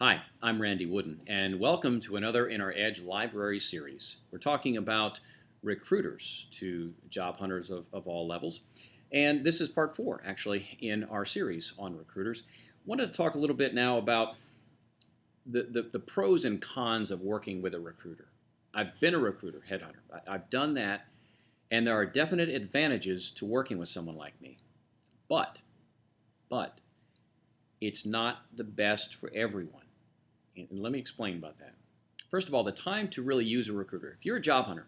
Hi, I'm Randy Wooden, and welcome to another in our Edge Library series. We're talking about recruiters to job hunters of all levels. And this is part four, actually, in our series on recruiters. Wanted to talk a little bit now about the pros and cons of working with a recruiter. I've been a recruiter, headhunter. I've done that, and there are definite advantages to working with someone like me. But, but, it's not the best for everyone. And let me explain about that. First of all, the time to really use a recruiter. If you're a job hunter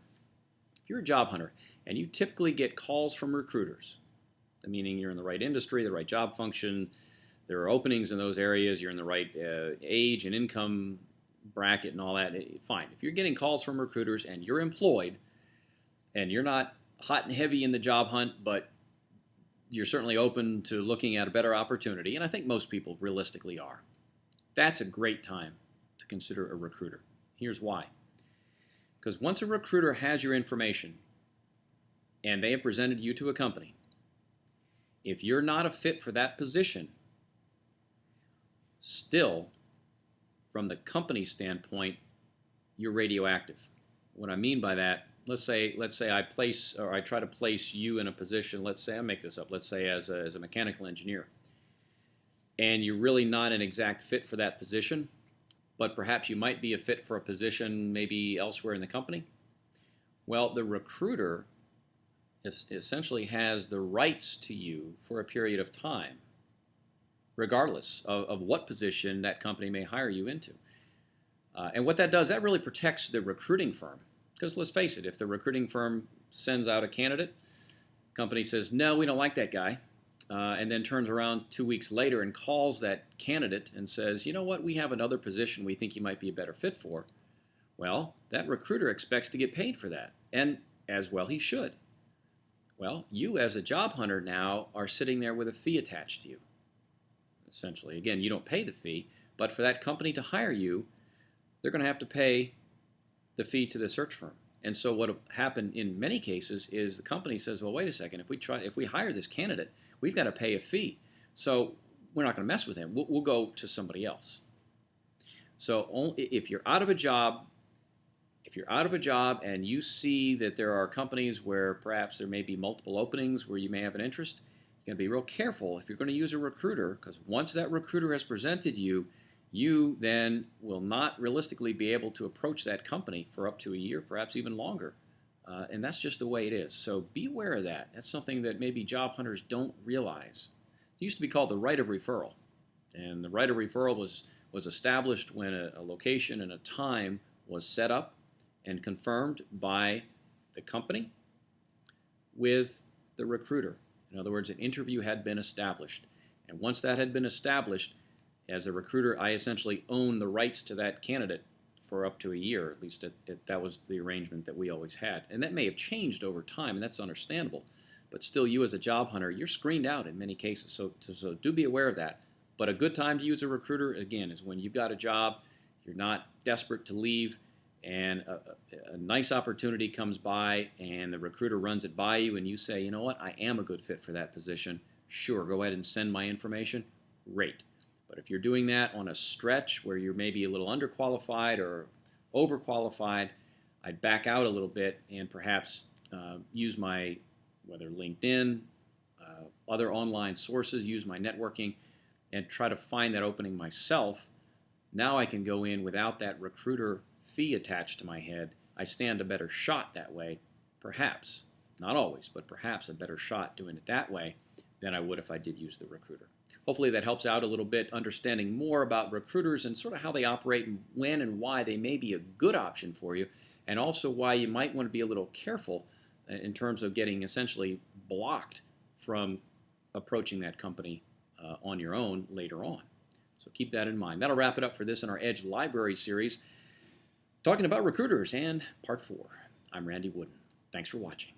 and you typically get calls from recruiters, meaning you're in the right industry, the right job function, there are openings in those areas, you're in the right age and income bracket and all that, fine. If you're getting calls from recruiters and you're employed and you're not hot and heavy in the job hunt, but you're certainly open to looking at a better opportunity, and I think most people realistically are, that's a great time to consider a recruiter. Here's why. Because once a recruiter has your information and they have presented you to a company, if you're not a fit for that position, still, from the company standpoint, you're radioactive. What I mean by that, let's say I try to place you in a position, let's say, I make this up, let's say as a mechanical engineer, and you're really not an exact fit for that position, but perhaps you might be a fit for a position maybe elsewhere in the company. Well, the recruiter essentially has the rights to you for a period of time, regardless of what position that company may hire you into. And what that does, that really protects the recruiting firm. Because let's face it, if the recruiting firm sends out a candidate, company says, no, we don't like that guy, and then turns around 2 weeks later and calls that candidate and says, you know what, we have another position we think you might be a better fit for. Well, that recruiter expects to get paid for that, and as well he should. Well, you as a job hunter now are sitting there with a fee attached to you, essentially. Again, you don't pay the fee, but for that company to hire you, they're going to have to pay the fee to the search firm. And so what happened in many cases is the company says, well, wait a second, if we hire this candidate, we've got to pay a fee. So we're not going to mess with him. We'll go to somebody else. So if you're out of a job, and you see that there are companies where perhaps there may be multiple openings where you may have an interest, you're going to be real careful if you're going to use a recruiter, because once that recruiter has presented you, you then will not realistically be able to approach that company for up to a year, perhaps even longer. And that's just the way it is. So be aware of that. That's something that maybe job hunters don't realize. It used to be called the right of referral. And the right of referral was established when a location and a time was set up and confirmed by the company with the recruiter. In other words, an interview had been established. And once that had been established, as a recruiter, I essentially own the rights to that candidate for up to a year. At least that was the arrangement that we always had. And that may have changed over time, and that's understandable. But still, you as a job hunter, you're screened out in many cases. So do be aware of that. But a good time to use a recruiter, again, is when you've got a job, you're not desperate to leave, and a nice opportunity comes by, and the recruiter runs it by you, and you say, you know what, I am a good fit for that position. Sure, go ahead and send my information. Great. But if you're doing that on a stretch where you're maybe a little underqualified or overqualified, I'd back out a little bit and perhaps use my, whether LinkedIn, other online sources, use my networking, and try to find that opening myself. Now I can go in without that recruiter fee attached to my head. I stand a better shot that way, perhaps. Not always, but perhaps a better shot doing it that way than I would if I did use the recruiter. Hopefully that helps out a little bit, understanding more about recruiters and sort of how they operate and when and why they may be a good option for you, and also why you might want to be a little careful in terms of getting essentially blocked from approaching that company on your own later on. So keep that in mind. That'll wrap it up for this in our Edge Library series, talking about recruiters and part 4. I'm Randy Wooden. Thanks for watching.